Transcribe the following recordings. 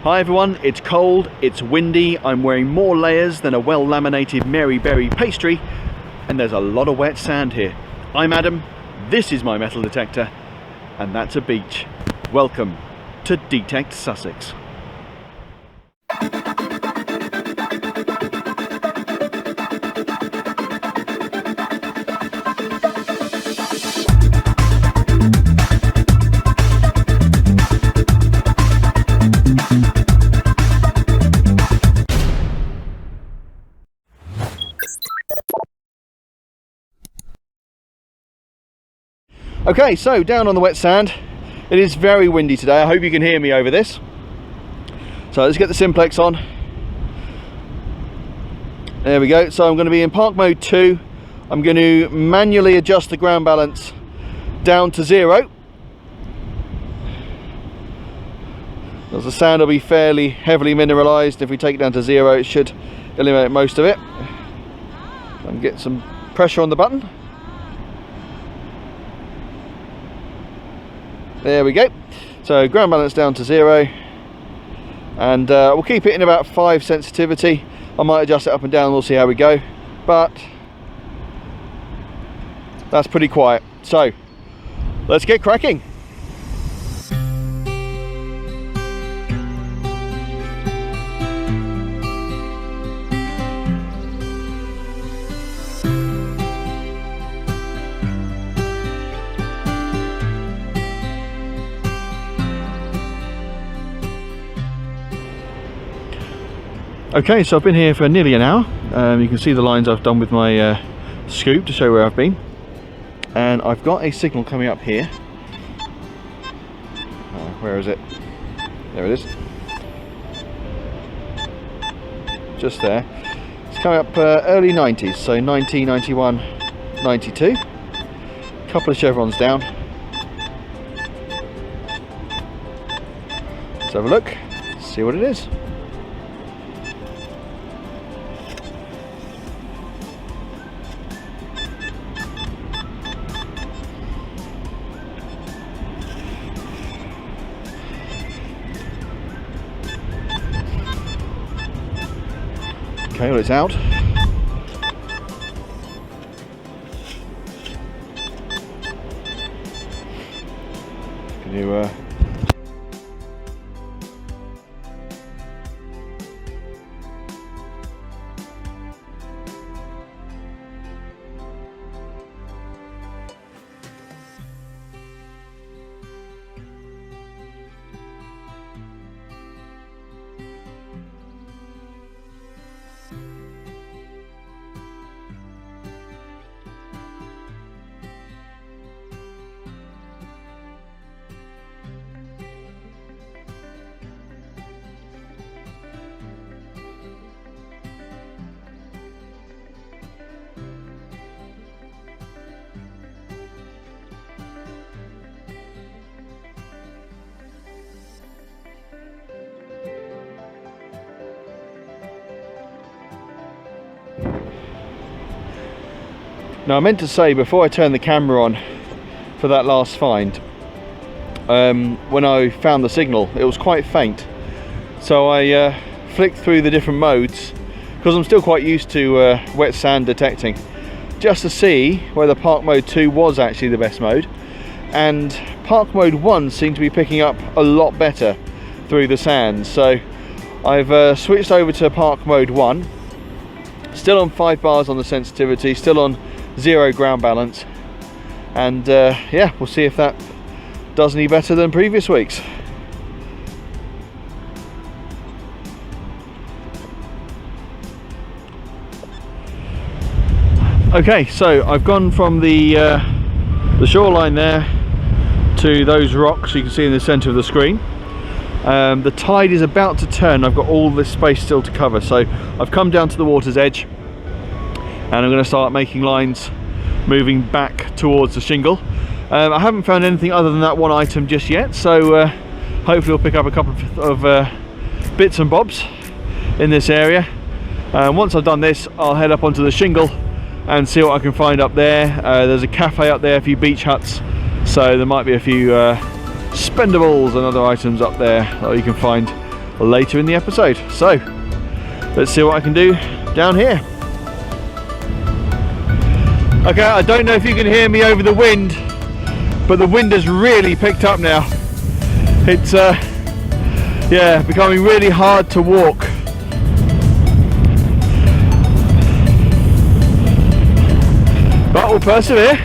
Hi everyone, it's cold, it's windy, I'm wearing more layers than a well laminated Mary Berry pastry, and there's a lot of wet sand here. I'm Adam, this is my metal detector, and that's a beach. Welcome to D-TEKT Sussex. Okay, so down on the wet sand. It is very windy today. I hope you can hear me over this. So let's get the Simplex on. There we go. So I'm going to be in park mode 2. I'm going to manually adjust the ground balance down to 0. As the sand will be fairly heavily mineralized. If we take it down to 0, it should eliminate most of it. And get some pressure on the button. There we go. So ground balance down to 0, and we'll keep it in about 5 sensitivity. I might adjust it up and down, we'll see how we go, but that's pretty quiet. So let's get cracking. Okay, so I've been here for nearly an hour. You can see the lines I've done with my scoop to show where I've been. And I've got a signal coming up here. Where is it? There it is. Just there. It's coming up early 90s, so 90, 91, 92. Couple of chevrons down. Let's have a look, see what it is. Okay, well, it's out. Can you Now I meant to say before I turned the camera on for that last find, when I found the signal it was quite faint, so I flicked through the different modes because I'm still quite used to wet sand detecting, just to see whether park mode 2 was actually the best mode, and park mode 1 seemed to be picking up a lot better through the sand. So I've switched over to park mode 1, still on 5 bars on the sensitivity, still on 0 ground balance, and yeah, we'll see if that does any better than previous weeks. Okay, so I've gone from the shoreline there to those rocks you can see in the center of the screen. The tide is about to turn. I've got all this space still to cover, so I've come down to the water's edge and I'm going to start making lines moving back towards the shingle. I haven't found anything other than that one item just yet, so hopefully we'll pick up a couple of bits and bobs in this area. Once I've done this, I'll head up onto the shingle and see what I can find up there. There's a cafe up there, a few beach huts, so there might be a few spendables and other items up there that you can find later in the episode. So let's see what I can do down here. Okay, I don't know if you can hear me over the wind, but the wind has really picked up now. It's yeah, becoming really hard to walk. But we'll persevere.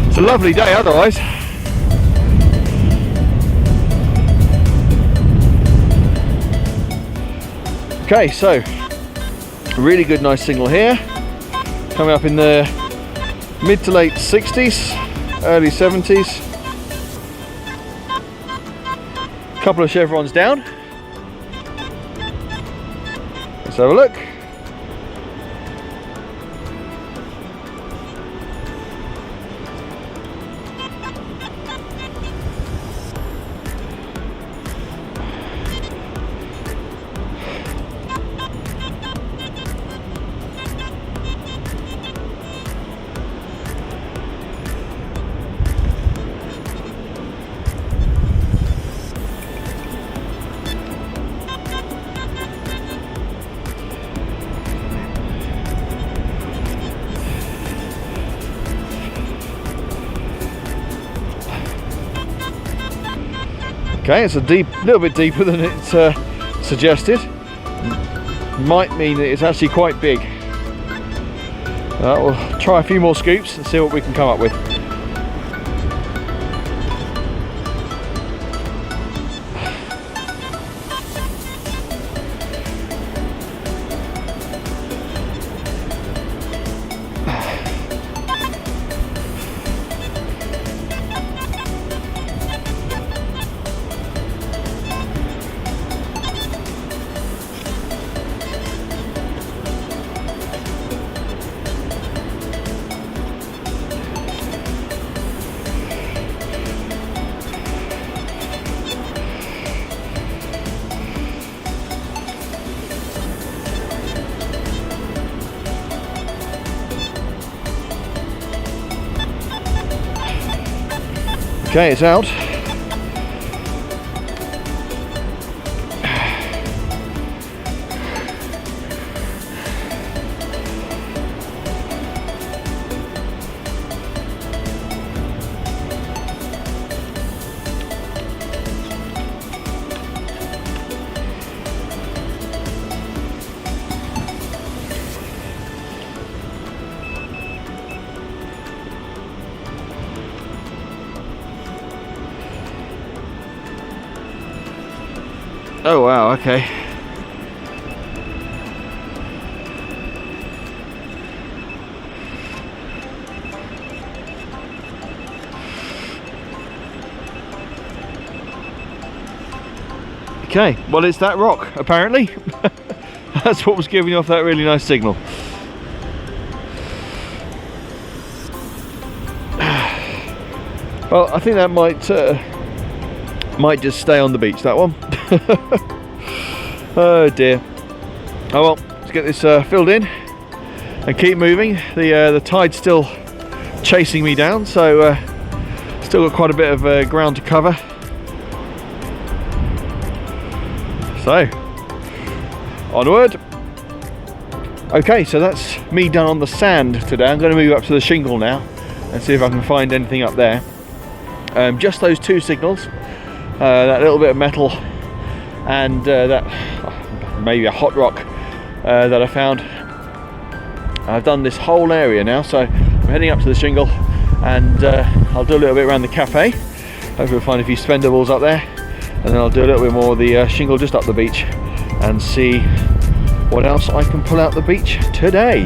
It's a lovely day otherwise. Okay, so a really good nice signal here, coming up in the mid to late 60s, early 70s. Couple of chevrons down. Let's have a look. Okay, it's a little bit deeper than it suggested. Might mean that it's actually quite big. We'll try a few more scoops and see what we can come up with. Okay, it's out. Oh wow, okay. Okay, well it's that rock, apparently. That's what was giving off that really nice signal. Well, I think that might just stay on the beach, that one. Oh dear. Oh well, let's get this filled in and keep moving. The tide's still chasing me down, so still got quite a bit of ground to cover. So, onward. Okay, so that's me done on the sand today. I'm going to move up to the shingle now and see if I can find anything up there. Just those two signals, that little bit of metal and that maybe a hot rock that I found. I've done this whole area now, so I'm heading up to the shingle and I'll do a little bit around the cafe. Hopefully we'll find a few spendables up there, and then I'll do a little bit more of the shingle just up the beach and see what else I can pull out the beach today.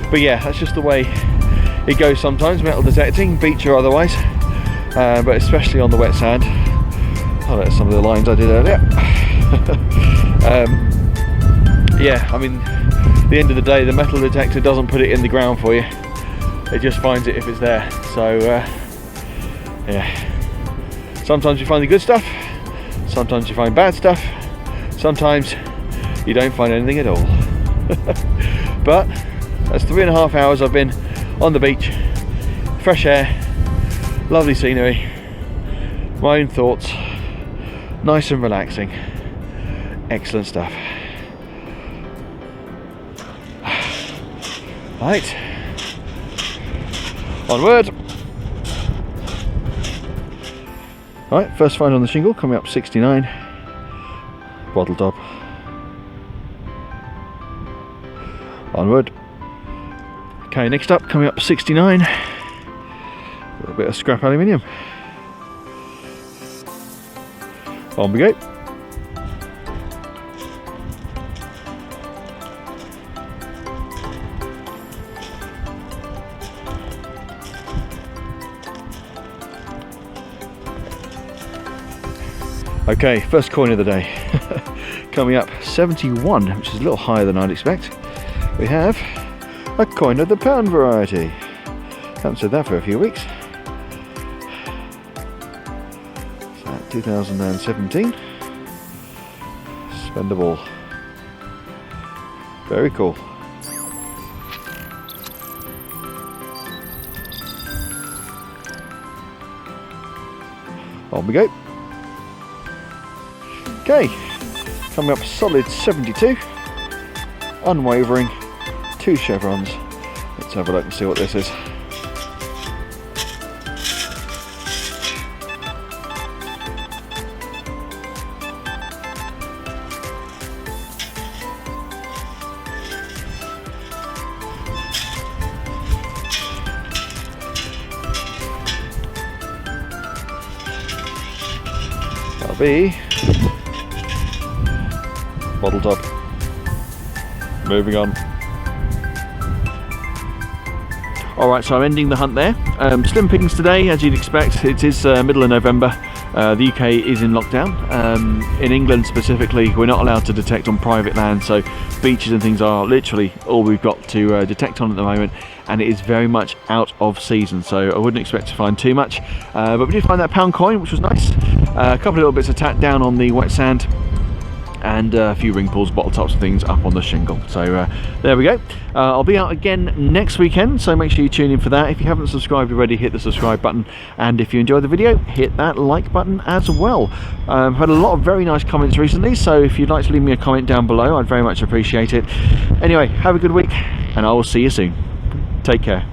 But yeah, that's just the way it goes sometimes, metal detecting, beach or otherwise, but especially on the wet sand. Oh, that's some of the lines I did earlier. Yeah, I mean, at the end of the day, the metal detector doesn't put it in the ground for you. It just finds it if it's there. So, yeah. Sometimes you find the good stuff, sometimes you find bad stuff, sometimes you don't find anything at all. But that's 3.5 hours I've been on the beach, fresh air, Lovely scenery, my own thoughts, nice and relaxing, excellent stuff. Right, onward. Right, first find on the shingle, coming up 69, bottle top. Onward. Okay, next up, coming up 69, a little bit of scrap aluminium. On we go. Okay, first coin of the day. Coming up 71, which is a little higher than I'd expect. We have a coin of the pound variety. Haven't said that for a few weeks. So 2017. Spendable. Very cool. On we go. Okay, coming up solid 72, unwavering, 2 chevrons. Let's have a look and see what this is. That'll be bottle top. Moving on. Alright, so I'm ending the hunt there. Slim pickings today, as you'd expect. It is middle of November. The UK is in lockdown. In England specifically, we're not allowed to detect on private land, so beaches and things are literally all we've got to detect on at the moment, and it is very much out of season, so I wouldn't expect to find too much. But we did find that pound coin, which was nice. A couple of little bits of tack down on the wet sand, and a few ring pulls, bottle tops and things up on the shingle. So there we go. I'll be out again next weekend, so make sure you tune in for that. If you haven't subscribed already, hit the subscribe button, and if you enjoyed the video, hit that like button as well. I've had a lot of very nice comments recently, so if you'd like to leave me a comment down below, I'd very much appreciate it. Anyway, have a good week, and I will see you soon. Take care.